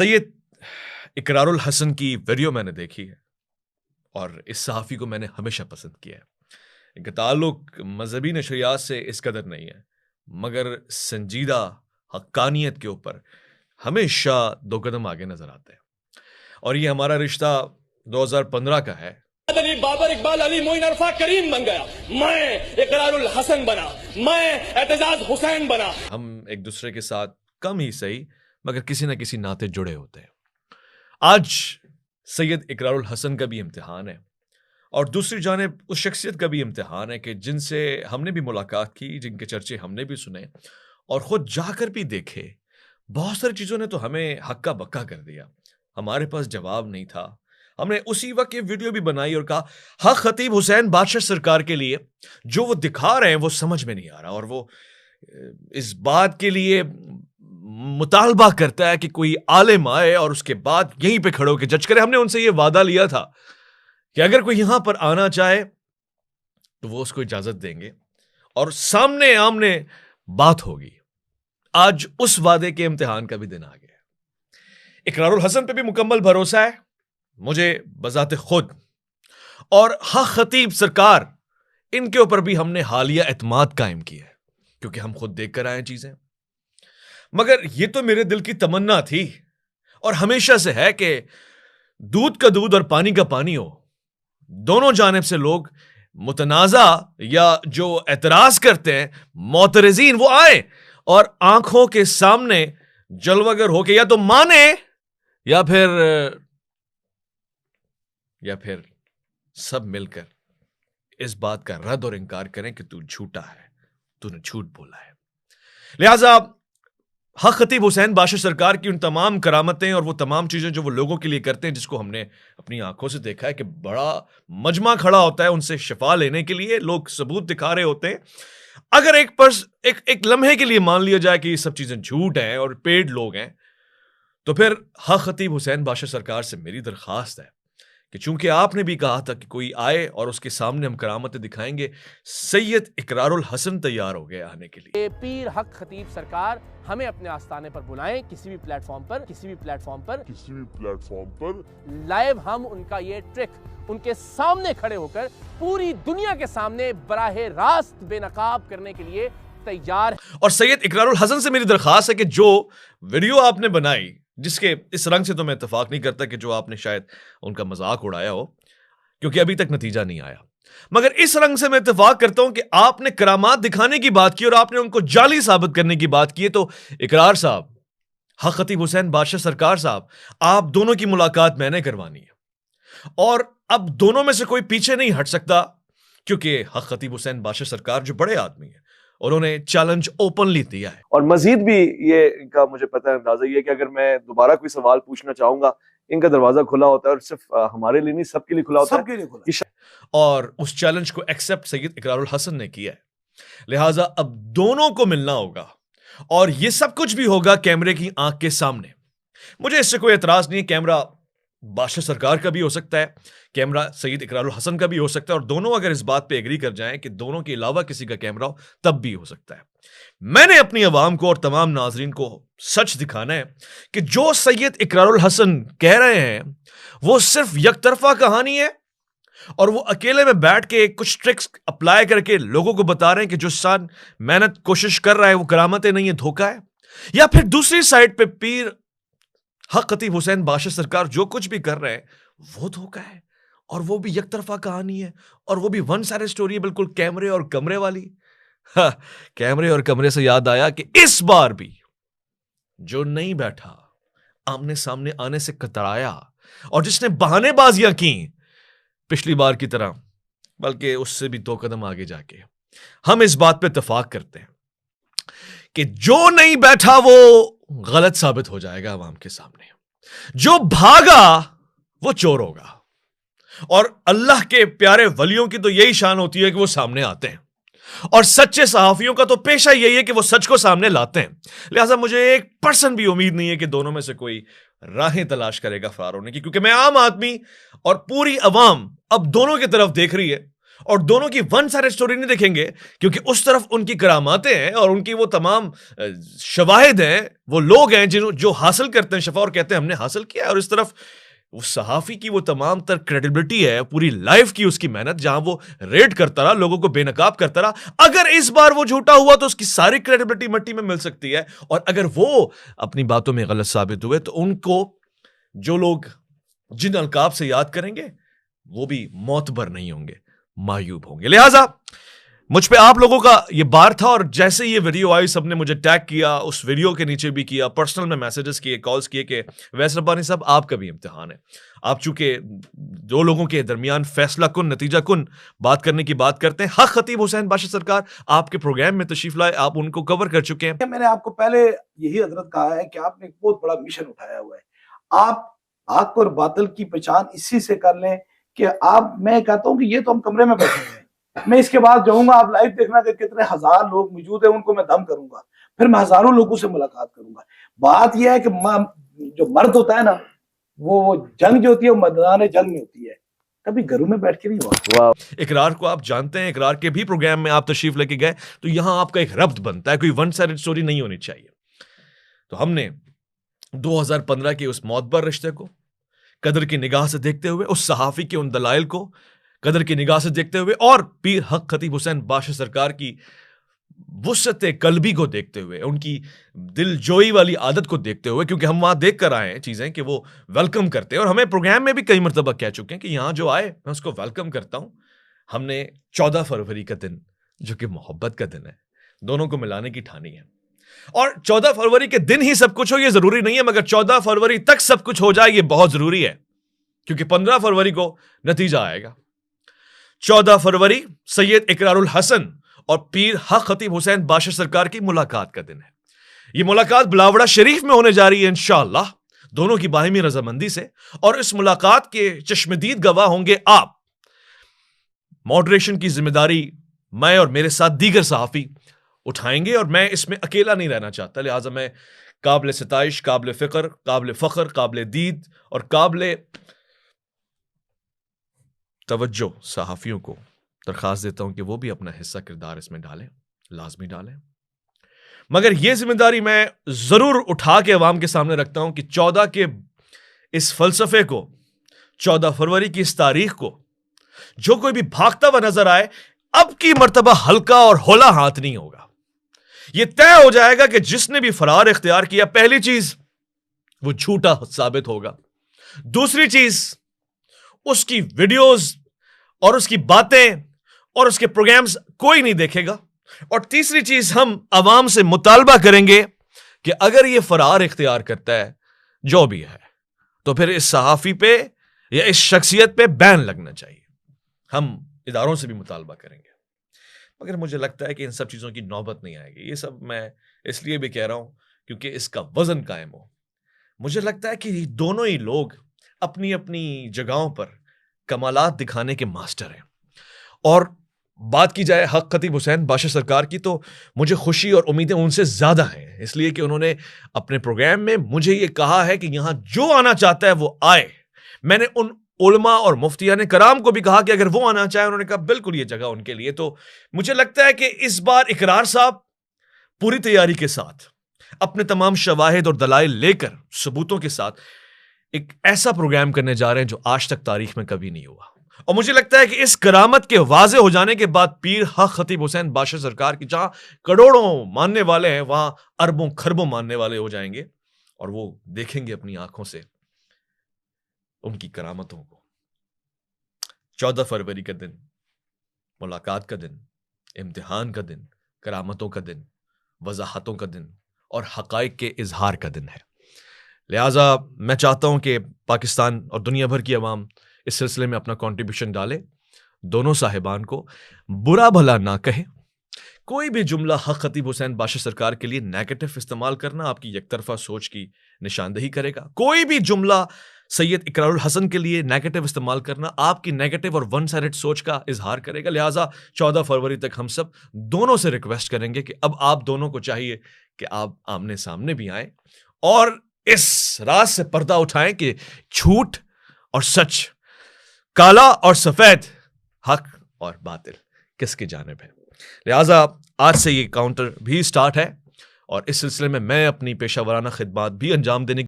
سید اقرار الحسن کی ویڈیو میں نے دیکھی ہے اور اس صحافی کو میں نے ہمیشہ پسند کیا ہے. ان کا تعلق مذہبی نشریات سے اس قدر نہیں ہے مگر سنجیدہ حقانیت کے اوپر ہمیشہ دو قدم آگے نظر آتے ہیں. اور یہ ہمارا رشتہ 2015 کا ہے. علی بابر اقبال علی معین عرفہ کریم بن گیا، میں اقرار الحسن بنا، میں اعتزاز حسین بنا. ہم ایک دوسرے کے ساتھ کم ہی صحیح مگر کسی نہ کسی ناطے جڑے ہوتے ہیں. آج سید اقرار الحسن کا بھی امتحان ہے اور دوسری جانب اس شخصیت کا بھی امتحان ہے کہ جن سے ہم نے بھی ملاقات کی، جن کے چرچے ہم نے بھی سنے اور خود جا کر بھی دیکھے. بہت ساری چیزوں نے تو ہمیں ہکا بکا کر دیا، ہمارے پاس جواب نہیں تھا. ہم نے اسی وقت یہ ویڈیو بھی بنائی اور کہا حق خطیب حسین بادشاہ سرکار کے لیے جو وہ دکھا رہے ہیں وہ سمجھ میں نہیں آ رہا، اور وہ اس بات کے لیے مطالبہ کرتا ہے کہ کوئی عالم آئے اور اس کے بعد یہیں پہ کھڑے ہو کے جج کرے. ہم نے ان سے یہ وعدہ لیا تھا کہ اگر کوئی یہاں پر آنا چاہے تو وہ اس کو اجازت دیں گے اور سامنے آمنے بات ہوگی. آج اس وعدے کے امتحان کا بھی دن آ گیا. اقرار الحسن پہ بھی مکمل بھروسہ ہے مجھے بذات خود، اور حق خطیب سرکار ان کے اوپر بھی ہم نے حالیہ اعتماد قائم کیا ہے کیونکہ ہم خود دیکھ کر آئے چیزیں. مگر یہ تو میرے دل کی تمنا تھی اور ہمیشہ سے ہے کہ دودھ کا دودھ اور پانی کا پانی ہو. دونوں جانب سے لوگ متنازع یا جو اعتراض کرتے ہیں معترضین وہ آئیں اور آنکھوں کے سامنے جلوگر ہو کے یا تو مانے یا پھر سب مل کر اس بات کا رد اور انکار کریں کہ تو جھوٹا ہے، تو نے جھوٹ بولا ہے. لہذا حق خطیب حسین بادشاہ سرکار کی ان تمام کرامتیں اور وہ تمام چیزیں جو وہ لوگوں کے لیے کرتے ہیں، جس کو ہم نے اپنی آنکھوں سے دیکھا ہے کہ بڑا مجمع کھڑا ہوتا ہے ان سے شفا لینے کے لیے، لوگ ثبوت دکھا رہے ہوتے ہیں. اگر ایک لمحے کے لیے مان لیا جائے کہ یہ سب چیزیں جھوٹ ہیں اور پیڈ لوگ ہیں، تو پھر حق خطیب حسین بادشاہ سرکار سے میری درخواست ہے کہ چونکہ آپ نے بھی کہا تھا کہ کوئی آئے اور اس کے سامنے ہم کرامتیں دکھائیں گے، سید اقرار الحسن تیار ہو گئے آنے کے لیے. پیر حق خطیب سرکار ہمیں اپنے آستانے پر بلائیں، کسی بھی پلیٹ فارم پر لائیو ہم ان کا یہ ٹرک ان کے سامنے کھڑے ہو کر پوری دنیا کے سامنے براہ راست بے نقاب کرنے کے لیے تیار ہیں. اور سید اقرار الحسن سے میری درخواست ہے کہ جو ویڈیو آپ نے بنائی، جس کے اس رنگ سے تو میں اتفاق نہیں کرتا کہ جو آپ نے شاید ان کا مذاق اڑایا ہو کیونکہ ابھی تک نتیجہ نہیں آیا، مگر اس رنگ سے میں اتفاق کرتا ہوں کہ آپ نے کرامات دکھانے کی بات کی اور آپ نے ان کو جعلی ثابت کرنے کی بات کی ہے. تو اقرار صاحب، حق خطیب حسین بادشاہ سرکار صاحب، آپ دونوں کی ملاقات میں نے کروانی ہے اور اب دونوں میں سے کوئی پیچھے نہیں ہٹ سکتا کیونکہ حق خطیب حسین بادشاہ سرکار جو بڑے آدمی ہیں انہوں نے چیلنج اوپنلی دیا ہے. اور مزید بھی یہ ان کا مجھے پتہ ہے، اندازہ یہ کہ اگر میں دوبارہ کوئی سوال پوچھنا چاہوں گا ان کا دروازہ کھلا ہوتا ہے، اور صرف ہمارے لیے نہیں سب کے لیے کھلا ہوتا ہے. اور اس چیلنج کو ایکسپٹ سید اقرار الحسن نے کیا ہے. لہٰذا اب دونوں کو ملنا ہوگا اور یہ سب کچھ بھی ہوگا کیمرے کی آنکھ کے سامنے. مجھے اس سے کوئی اعتراض نہیں، کیمرہ بادشاہ سرکار کا بھی ہو سکتا ہے، کیمرہ سید اقرار الحسن کا بھی ہو سکتا ہے، اور دونوں اگر اس بات پہ ایگری کر جائیں کہ دونوں کے علاوہ کسی کا کیمرہ ہو تب بھی ہو سکتا ہے. میں نے اپنی عوام کو اور تمام ناظرین کو سچ دکھانا ہے کہ جو سید اقرار الحسن کہہ رہے ہیں وہ صرف یک طرفہ کہانی ہے اور وہ اکیلے میں بیٹھ کے کچھ ٹرکس اپلائی کر کے لوگوں کو بتا رہے ہیں کہ جو انسان محنت کوشش کر رہا ہے وہ کرامتیں نہیں ہے، دھوکہ ہے. یا پھر دوسری سائڈ پہ پیر حق خطیب حسین بادشاہ سرکار جو کچھ بھی کر رہے ہیں وہ دھوکہ ہے اور وہ بھی یک طرفہ کہانی ہے اور وہ بھی ون سائڈ سٹوری ہے، بالکل کیمرے اور کمرے والی. کیمرے اور کمرے سے یاد آیا کہ اس بار بھی جو نہیں بیٹھا، آمنے سامنے آنے سے کترایا اور جس نے بہانے بازیاں کی پچھلی بار کی طرح، بلکہ اس سے بھی دو قدم آگے جا کے ہم اس بات پہ اتفاق کرتے ہیں کہ جو نہیں بیٹھا وہ غلط ثابت ہو جائے گا عوام کے سامنے، جو بھاگا وہ چور ہوگا. اور اللہ کے پیارے ولیوں کی تو یہی شان ہوتی ہے کہ وہ سامنے آتے ہیں، اور سچے صحافیوں کا تو پیشہ یہی ہے کہ وہ سچ کو سامنے لاتے ہیں. لہٰذا مجھے 1% بھی امید نہیں ہے کہ دونوں میں سے کوئی راہیں تلاش کرے گا فرار ہونے کی، کیونکہ میں عام آدمی اور پوری عوام اب دونوں کی طرف دیکھ رہی ہے اور دونوں کی ون سائڈ سٹوری نہیں دیکھیں گے, کیونکہ اس طرف ان کی کراماتیں ہیں اور ان کی وہ تمام شواہد ہیں, وہ لوگ ہیں جو حاصل کرتے ہیں شفا اور کہتے ہیں ہم نے حاصل کیا ہے, اور اس طرف وہ صحافی کی وہ تمام تر کریڈیبلٹی ہے, پوری لائف کی اس کی محنت, جہاں وہ ریڈ کرتا رہا, لوگوں کو بے نقاب کرتا رہا. اگر اس بار وہ جھوٹا ہوا تو اس کی ساری کریڈیبلٹی مٹی میں مل سکتی ہے, اور اگر وہ اپنی باتوں میں غلط ثابت ہوئے تو ان کو جو لوگ جن القاب سے یاد کریں گے وہ بھی معتبر نہیں ہوں گے, معیوب ہوں گے. لہٰذا مجھ پہ آپ لوگوں کا یہ بار تھا, اور جیسے یہ ویڈیو آئی سب نے مجھے ٹیگ کیا, اس ویڈیو کے نیچے بھی کیا, پرسنل میں میسیجز کیے, کالز کیے کہ ویس ربانی صاحب آپ کا بھی امتحان ہے. آپ چونکہ دو لوگوں کے درمیان فیصلہ کن نتیجہ کن بات کرنے کی بات کرتے ہیں. حق خطیب حسین باشا سرکار آپ کے پروگرام میں تشریف لائے, آپ ان کو کور کر چکے ہیں. میں نے آپ کو پہلے یہی حضرت کہا ہے کہ آپ نے ایک بہت بڑا مشن اٹھایا ہوا ہے. آپ حق اور باطل کی پہچان اسی سے کر لیں کہ میں کہتا ہوں کہ یہ تو ہم کمرے میں بیٹھے ہیں, میں اس کے بعد جاؤں گا, آپ لائیو دیکھنا کہ کتنے ہزار لوگ موجود ہیں, ان کو میں دم کروں گا, پھر میں ہزاروں لوگوں سے ملاقات کروں گا. بات یہ ہے کہ جو مرد ہوتا ہے نا, وہ جنگ جو ہوتی ہے وہ میدان جنگ میں ہوتی ہے, کبھی گھروں میں بیٹھ کے نہیں ہوا. اقرار کو آپ جانتے ہیں, اقرار کے بھی پروگرام میں آپ تشریف لے کے گئے, تو یہاں آپ کا ایک ربط بنتا ہے, کوئی ون سائڈ سٹوری نہیں ہونی چاہیے. تو ہم نے 2015 کے اس معتبر رشتے کو قدر کی نگاہ سے دیکھتے ہوئے, اس صحافی کے ان دلائل کو قدر کی نگاہ سے دیکھتے ہوئے, اور پیر حق خطیب حسین باشا سرکار کی وسعت قلبی کو دیکھتے ہوئے, ان کی دل جوئی والی عادت کو دیکھتے ہوئے, کیونکہ ہم وہاں دیکھ کر آئے ہیں چیزیں کہ وہ ویلکم کرتے ہیں, اور ہمیں پروگرام میں بھی کئی مرتبہ کہہ چکے ہیں کہ یہاں جو آئے میں اس کو ویلکم کرتا ہوں. ہم نے 14 فروری کا دن, جو کہ محبت کا دن ہے, دونوں کو ملانے کی ٹھانی ہے. اور 14 فروری کے دن ہی سب کچھ ہو یہ ضروری نہیں ہے, مگر 14 فروری تک سب کچھ ہو جائے یہ بہت ضروری ہے, کیونکہ 15 فروری کو نتیجہ آئے گا. 14 فروری سید اقرار الحسن اور پیر حق خطیب حسین باشا سرکار کی ملاقات کا دن ہے. یہ ملاقات بلاوڑا شریف میں ہونے جا رہی ہے انشاءاللہ, دونوں کی باہمی رضامندی سے, اور اس ملاقات کے چشمدید گواہ ہوں گے آپ. ماڈریشن کی ذمہ داری میں اور میرے ساتھ دیگر صحافی اٹھائیں گے, اور میں اس میں اکیلا نہیں رہنا چاہتا, لہٰذا میں قابل ستائش, قابل فکر, قابل فخر, قابل دید اور قابل توجہ صحافیوں کو درخواست دیتا ہوں کہ وہ بھی اپنا حصہ کردار اس میں ڈالیں, لازمی ڈالیں. مگر یہ ذمہ داری میں ضرور اٹھا کے عوام کے سامنے رکھتا ہوں کہ 14 کے اس فلسفے کو, 14 فروری کی اس تاریخ کو جو کوئی بھی بھاگتا ہوا نظر آئے, اب کی مرتبہ ہلکا اور ہولا ہاتھ نہیں ہوگا. یہ طے ہو جائے گا کہ جس نے بھی فرار اختیار کیا, پہلی چیز وہ جھوٹا ثابت ہوگا, دوسری چیز اس کی ویڈیوز اور اس کی باتیں اور اس کے پروگرامز کوئی نہیں دیکھے گا, اور تیسری چیز ہم عوام سے مطالبہ کریں گے کہ اگر یہ فرار اختیار کرتا ہے جو بھی ہے, تو پھر اس صحافی پہ یا اس شخصیت پہ بین لگنا چاہیے. ہم اداروں سے بھی مطالبہ کریں گے, مگر مجھے لگتا ہے کہ ان سب چیزوں کی نوبت نہیں آئے گی. یہ سب میں اس لیے بھی کہہ رہا ہوں کیونکہ اس کا وزن قائم ہو. مجھے لگتا ہے کہ دونوں ہی لوگ اپنی اپنی جگہوں پر کمالات دکھانے کے ماسٹر ہیں, اور بات کی جائے حق خطیب حسین باشا سرکار کی تو مجھے خوشی اور امیدیں ان سے زیادہ ہیں, اس لیے کہ انہوں نے اپنے پروگرام میں مجھے یہ کہا ہے کہ یہاں جو آنا چاہتا ہے وہ آئے. میں نے ان علماء اور مفتیان کرام کو بھی کہا کہ اگر وہ آنا چاہیں, انہوں نے کہا بالکل یہ جگہ ان کے لیے. تو مجھے لگتا ہے کہ اس بار اقرار صاحب پوری تیاری کے ساتھ, اپنے تمام شواہد اور دلائل لے کر, ثبوتوں کے ساتھ ایک ایسا پروگرام کرنے جا رہے ہیں جو آج تک تاریخ میں کبھی نہیں ہوا. اور مجھے لگتا ہے کہ اس کرامت کے واضح ہو جانے کے بعد پیر حق خطیب حسین باشا سرکار کی جہاں کروڑوں ماننے والے ہیں, وہاں اربوں کھربوں ماننے والے ہو جائیں گے, اور وہ دیکھیں گے اپنی آنکھوں سے ان کی کرامتوں کو. 14 فروری کا دن ملاقات کا دن, امتحان کا دن, کرامتوں کا دن, وضاحتوں کا دن اور حقائق کے اظہار کا دن ہے. لہٰذا میں چاہتا ہوں کہ پاکستان اور دنیا بھر کی عوام اس سلسلے میں اپنا کنٹریبیوشن ڈالے. دونوں صاحبان کو برا بھلا نہ کہے. کوئی بھی جملہ حق خطیب حسین باشا سرکار کے لیے نیگیٹو استعمال کرنا آپ کی یک طرفہ سوچ کی نشاندہی کرے گا. کوئی بھی جملہ سید اقرار الحسن کے لیے نیگیٹو استعمال کرنا آپ کی نیگیٹو اور ون سائڈڈ سوچ کا اظہار کرے گا. لہٰذا 14 فروری تک ہم سب دونوں سے ریکویسٹ کریں گے کہ اب آپ دونوں کو چاہیے کہ آپ آمنے سامنے بھی آئیں اور اس راز سے پردہ اٹھائیں کہ جھوٹ اور سچ, کالا اور سفید, حق اور باطل کس کی جانب ہے. لہٰذا آج سے یہ کاؤنٹر بھی سٹارٹ ہے اور اس سلسلے میں اپنی پیشہ ورانہ خدمات بھی انجام دینے